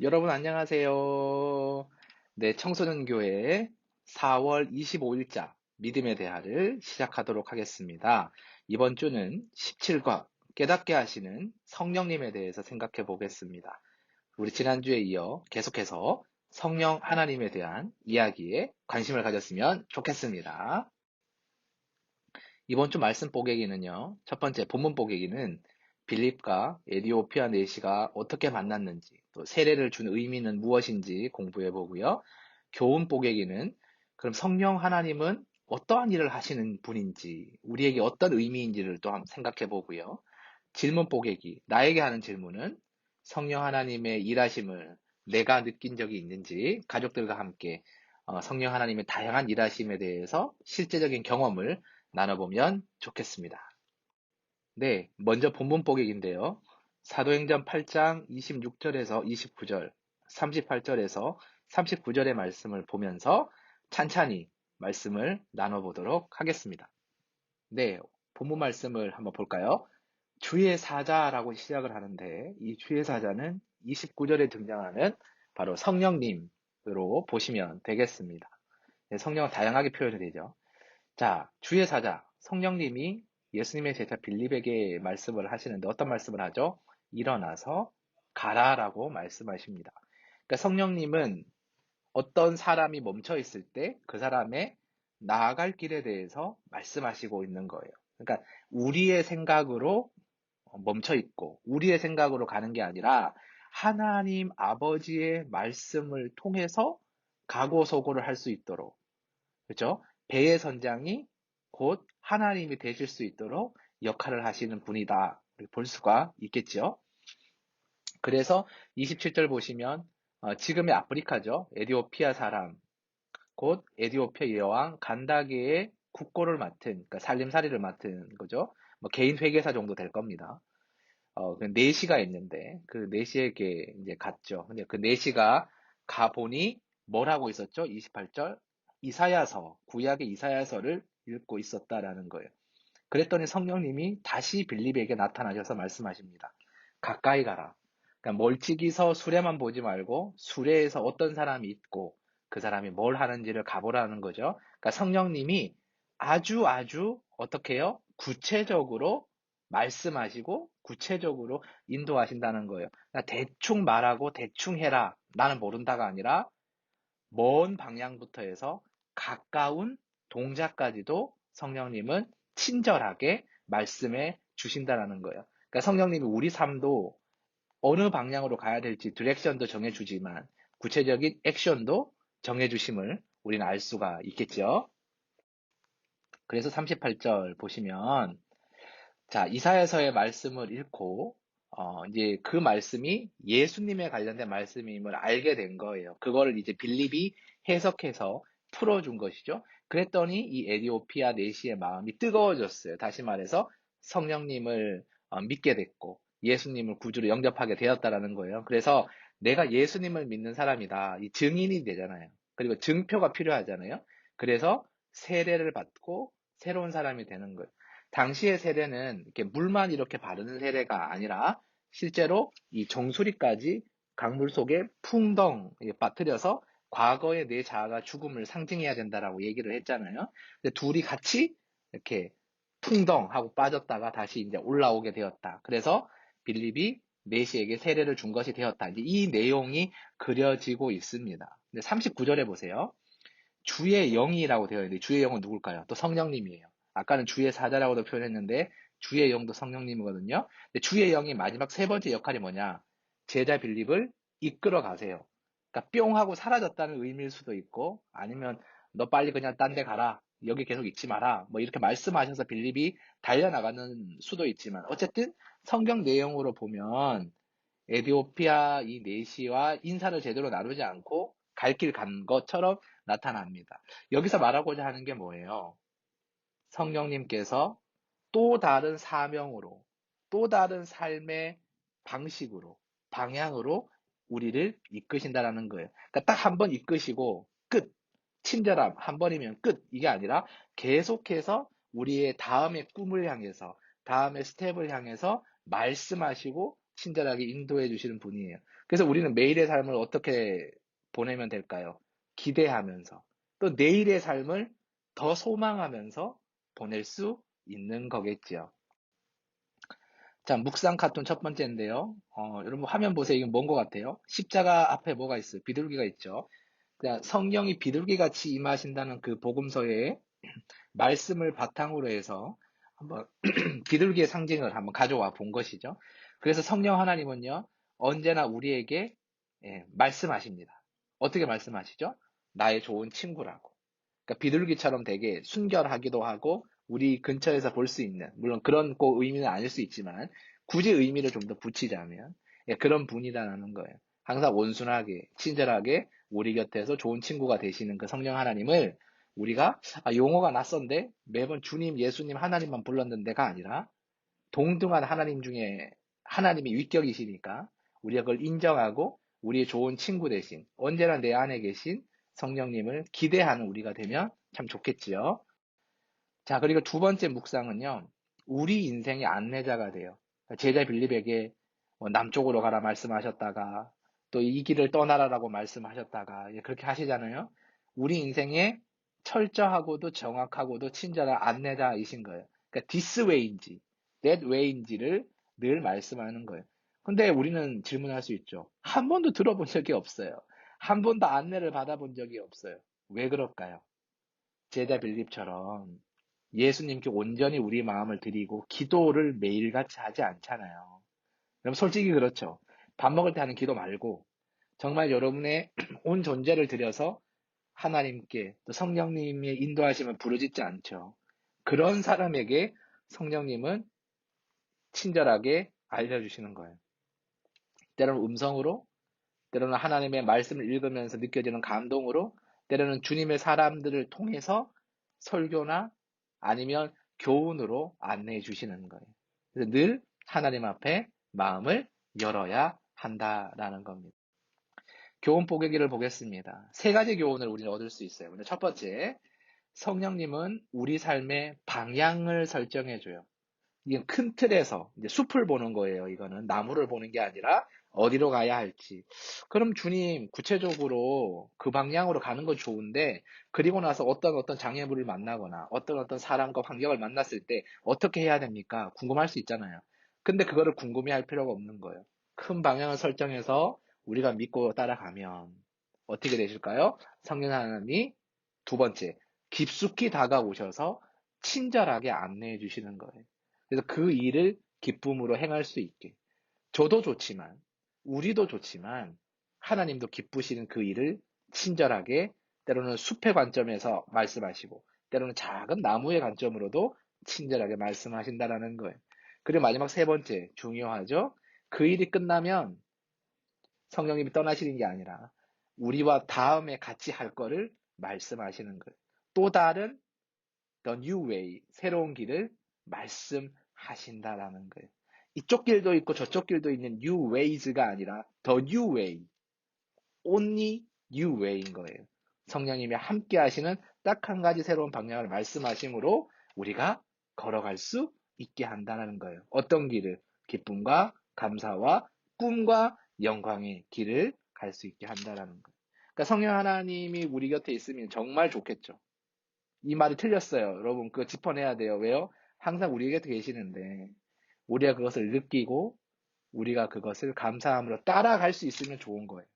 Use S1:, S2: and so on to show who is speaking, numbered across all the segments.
S1: 여러분 안녕하세요. 네, 청소년교회 4월 25일자 믿음의 대화를 시작하도록 하겠습니다. 이번 주는 17과 깨닫게 하시는 성령님에 대해서 생각해 보겠습니다. 우리 지난주에 이어 계속해서 성령 하나님에 대한 이야기에 관심을 가졌으면 좋겠습니다. 이번 주 말씀 뽀개기는요. 첫 번째 본문 뽀개기는 빌립과 에디오피아 내시가 어떻게 만났는지, 또 세례를 준 의미는 무엇인지 공부해 보고요. 교훈 뽀개기는 그럼 성령 하나님은 어떠한 일을 하시는 분인지, 우리에게 어떤 의미인지를 또 한번 생각해 보고요. 질문 뽀개기, 나에게 하는 질문은 성령 하나님의 일하심을 내가 느낀 적이 있는지, 가족들과 함께 성령 하나님의 다양한 일하심에 대해서 실제적인 경험을 나눠보면 좋겠습니다. 네, 먼저 본문 보객인데요. 사도행전 8장 26절에서 29절, 38절에서 39절의 말씀을 보면서 찬찬히 말씀을 나눠보도록 하겠습니다. 네, 본문 말씀을 한번 볼까요? 주의 사자라고 시작을 하는데 이 주의 사자는 29절에 등장하는 바로 성령님으로 보시면 되겠습니다. 네, 성령은 다양하게 표현이 되죠. 자, 주의 사자, 성령님이 예수님의 제자 빌립에게 말씀을 하시는데 어떤 말씀을 하죠? 일어나서 가라라고 말씀하십니다. 그러니까 성령님은 어떤 사람이 멈춰 있을 때 그 사람의 나아갈 길에 대해서 말씀하시고 있는 거예요. 그러니까 우리의 생각으로 멈춰 있고 우리의 생각으로 가는 게 아니라 하나님 아버지의 말씀을 통해서 각오소고를 할 수 있도록, 그렇죠? 배의 선장이 곧 하나님이 되실 수 있도록 역할을 하시는 분이다. 이렇게 볼 수가 있겠죠. 그래서 27절 보시면 지금의 아프리카죠. 에디오피아 사람, 곧 에디오피아 여왕 간다게의 국고를 맡은, 그러니까 살림살이를 맡은 거죠. 뭐 개인 회계사 정도 될 겁니다. 그 네시가 있는데 그 네시에게 이제 갔죠. 근데 그 네시가 가보니 뭘 하고 있었죠? 28절 이사야서, 구약의 이사야서를 읽고 있었다라는 거예요. 그랬더니 성령님이 다시 빌립에게 나타나셔서 말씀하십니다. 가까이 가라. 그러니까 멀찍이서 수레만 보지 말고 수레에서 어떤 사람이 있고 그 사람이 뭘 하는지를 가보라는 거죠. 그러니까 성령님이 아주 어떻게 해요? 구체적으로 말씀하시고 구체적으로 인도하신다는 거예요. 그러니까 대충 말하고 대충 해라. 나는 모른다가 아니라 먼 방향부터 해서 가까운 동작까지도 성령님은 친절하게 말씀해 주신다라는 거예요. 그러니까 성령님이 우리 삶도 어느 방향으로 가야 될지 디렉션도 정해주지만 구체적인 액션도 정해주심을 우리는 알 수가 있겠죠. 그래서 38절 보시면 자, 이사야서의 말씀을 읽고 이제 그 말씀이 예수님에 관련된 말씀임을 알게 된 거예요. 그거를 이제 빌립이 해석해서 풀어준 것이죠. 그랬더니 이 에디오피아 내시의 마음이 뜨거워졌어요. 다시 말해서 성령님을 믿게 됐고 예수님을 구주로 영접하게 되었다라는 거예요. 그래서 내가 예수님을 믿는 사람이다. 이 증인이 되잖아요. 그리고 증표가 필요하잖아요. 그래서 세례를 받고 새로운 사람이 되는 거예요. 당시의 세례는 이렇게 물만 이렇게 바르는 세례가 아니라 실제로 이 정수리까지 강물 속에 풍덩 빠뜨려서 과거의 내 자아가 죽음을 상징해야 된다라고 얘기를 했잖아요. 근데 둘이 같이 이렇게 풍덩 하고 빠졌다가 다시 이제 올라오게 되었다. 그래서 빌립이 메시에게 세례를 준 것이 되었다. 이제 이 내용이 그려지고 있습니다. 근데 39절에 보세요. 주의 영이라고 되어 있는데 주의 영은 누굴까요? 또 성령님이에요. 아까는 주의 사자라고도 표현했는데 주의 영도 성령님이거든요. 근데 주의 영이 마지막 세 번째 역할이 뭐냐? 제자 빌립을 이끌어 가세요. 그러니까 뿅 하고 사라졌다는 의미일 수도 있고 아니면 너 빨리 그냥 딴 데 가라. 여기 계속 있지 마라. 뭐 이렇게 말씀하셔서 빌립이 달려나가는 수도 있지만 어쨌든 성경 내용으로 보면 에디오피아 이 내시와 인사를 제대로 나누지 않고 갈 길 간 것처럼 나타납니다. 여기서 말하고자 하는 게 뭐예요? 성령님께서 또 다른 사명으로, 또 다른 삶의 방식으로, 방향으로 우리를 이끄신다라는 거예요. 그러니까 딱 한 번 이끄시고 끝. 친절함 한 번이면 끝. 이게 아니라 계속해서 우리의 다음의 꿈을 향해서, 다음의 스텝을 향해서 말씀하시고 친절하게 인도해 주시는 분이에요. 그래서 우리는 매일의 삶을 어떻게 보내면 될까요? 기대하면서. 또 내일의 삶을 더 소망하면서 보낼 수 있는 거겠지요. 자, 묵상 카툰 첫 번째인데요. 여러분 화면 보세요. 이건 뭔 것 같아요? 십자가 앞에 뭐가 있어요? 비둘기가 있죠. 그러니까 성령이 비둘기같이 임하신다는 그 복음서에 말씀을 바탕으로 해서 한번 비둘기의 상징을 한번 가져와 본 것이죠. 그래서 성령 하나님은요, 언제나 우리에게 말씀하십니다. 어떻게 말씀하시죠? 나의 좋은 친구라고. 그러니까 비둘기처럼 되게 순결하기도 하고 우리 근처에서 볼 수 있는, 물론 그런 꼭 의미는 아닐 수 있지만 굳이 의미를 좀 더 붙이자면 그런 분이라는 거예요. 항상 온순하게 친절하게 우리 곁에서 좋은 친구가 되시는 그 성령 하나님을 우리가 용어가 낯선데 매번 주님, 예수님, 하나님만 불렀는데가 아니라 동등한 하나님 중에 하나님이 윗격이시니까 우리가 그걸 인정하고 우리의 좋은 친구 대신 언제나 내 안에 계신 성령님을 기대하는 우리가 되면 참 좋겠지요. 자, 그리고 두 번째 묵상은요. 우리 인생의 안내자가 돼요. 제자 빌립에게 남쪽으로 가라 말씀하셨다가 또 이 길을 떠나라라고 말씀하셨다가 그렇게 하시잖아요. 우리 인생의 철저하고도 정확하고도 친절한 안내자이신 거예요. 그러니까 this way인지 that way인지를 늘 말씀하는 거예요. 근데 우리는 질문할 수 있죠. 한 번도 들어본 적이 없어요. 한 번도 안내를 받아본 적이 없어요. 왜 그럴까요? 제자 빌립처럼 예수님께 온전히 우리 마음을 드리고 기도를 매일같이 하지 않잖아요. 그럼 솔직히 그렇죠. 밥 먹을 때 하는 기도 말고 정말 여러분의 온 존재를 들여서 하나님께 또 성령님의 인도하심을 부르짖지 않죠. 그런 사람에게 성령님은 친절하게 알려주시는 거예요. 때로는 음성으로, 때로는 하나님의 말씀을 읽으면서 느껴지는 감동으로, 때로는 주님의 사람들을 통해서 설교나 아니면 교훈으로 안내해 주시는 거예요. 그래서 늘 하나님 앞에 마음을 열어야 한다라는 겁니다. 교훈 뽀개기를 보겠습니다. 세 가지 교훈을 우리는 얻을 수 있어요. 근데 첫 번째, 성령님은 우리 삶의 방향을 설정해 줘요. 이건 큰 틀에서 이제 숲을 보는 거예요. 이거는 나무를 보는 게 아니라 어디로 가야 할지. 그럼 주님 구체적으로 그 방향으로 가는 건 좋은데 그리고 나서 어떤 장애물을 만나거나 어떤 사람과 환경을 만났을 때 어떻게 해야 됩니까? 궁금할 수 있잖아요. 근데 그거를 궁금해할 필요가 없는 거예요. 큰 방향을 설정해서 우리가 믿고 따라가면 어떻게 되실까요? 성령 하나님이 두 번째, 깊숙이 다가오셔서 친절하게 안내해 주시는 거예요. 그래서 그 일을 기쁨으로 행할 수 있게. 저도 좋지만, 우리도 좋지만, 하나님도 기쁘시는 그 일을 친절하게, 때로는 숲의 관점에서 말씀하시고, 때로는 작은 나무의 관점으로도 친절하게 말씀하신다라는 거예요. 그리고 마지막 세 번째, 중요하죠? 그 일이 끝나면 성령님이 떠나시는 게 아니라, 우리와 다음에 같이 할 거를 말씀하시는 거예요. 또 다른 the new way, 새로운 길을 말씀하신다라는 거예요. 이쪽 길도 있고 저쪽 길도 있는 new ways가 아니라 the new way, only new way인 거예요. 성령님이 함께 하시는 딱 한 가지 새로운 방향을 말씀하심으로 우리가 걸어갈 수 있게 한다는 거예요. 어떤 길을? 기쁨과 감사와 꿈과 영광의 길을 갈 수 있게 한다는 거예요. 그러니까 성령 하나님이 우리 곁에 있으면 정말 좋겠죠. 이 말이 틀렸어요. 여러분, 그거 짚어내야 돼요. 왜요? 항상 우리 곁에 계시는데, 우리가 그것을 느끼고, 우리가 그것을 감사함으로 따라갈 수 있으면 좋은 거예요.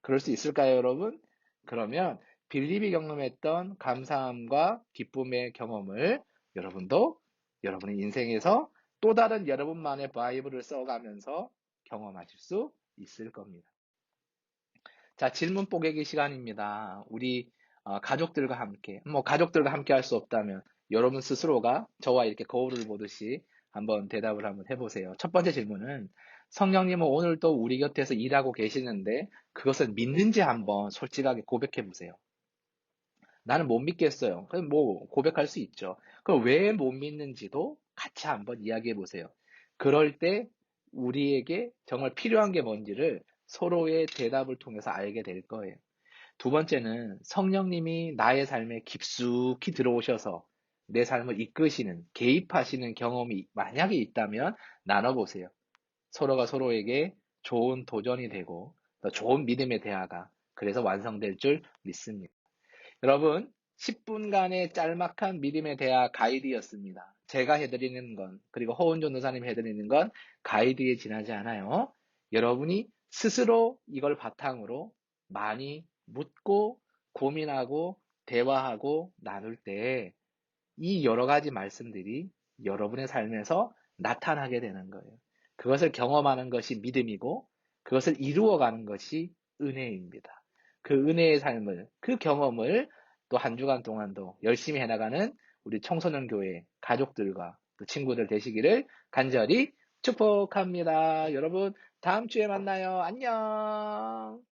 S1: 그럴 수 있을까요, 여러분? 그러면, 빌립이 경험했던 감사함과 기쁨의 경험을 여러분도 여러분의 인생에서 또 다른 여러분만의 바이블을 써가면서 경험하실 수 있을 겁니다. 자, 질문 뽀개기 시간입니다. 우리 가족들과 함께, 가족들과 함께 할 수 없다면 여러분 스스로가 저와 이렇게 거울을 보듯이 한번 대답을 한번 해보세요. 첫 번째 질문은 성령님은 오늘도 우리 곁에서 일하고 계시는데 그것을 믿는지 한번 솔직하게 고백해 보세요. 나는 못 믿겠어요. 그럼 고백할 수 있죠. 그럼 왜 못 믿는지도 같이 한번 이야기해 보세요. 그럴 때 우리에게 정말 필요한 게 뭔지를 서로의 대답을 통해서 알게 될 거예요. 두 번째는 성령님이 나의 삶에 깊숙이 들어오셔서 내 삶을 이끄시는, 개입하시는 경험이 만약에 있다면 나눠보세요. 서로가 서로에게 좋은 도전이 되고 더 좋은 믿음의 대화가 그래서 완성될 줄 믿습니다. 여러분, 10분간의 짤막한 믿음의 대화 가이드였습니다. 제가 해드리는 건, 그리고 허은존 의사님이 해드리는 건 가이드에 지나지 않아요. 여러분이 스스로 이걸 바탕으로 많이 묻고 고민하고 대화하고 나눌 때 이 여러 가지 말씀들이 여러분의 삶에서 나타나게 되는 거예요. 그것을 경험하는 것이 믿음이고 그것을 이루어가는 것이 은혜입니다. 그 은혜의 삶을, 그 경험을 또 한 주간 동안도 열심히 해나가는 우리 청소년 교회 가족들과 또 친구들 되시기를 간절히 축복합니다. 여러분, 다음 주에 만나요. 안녕!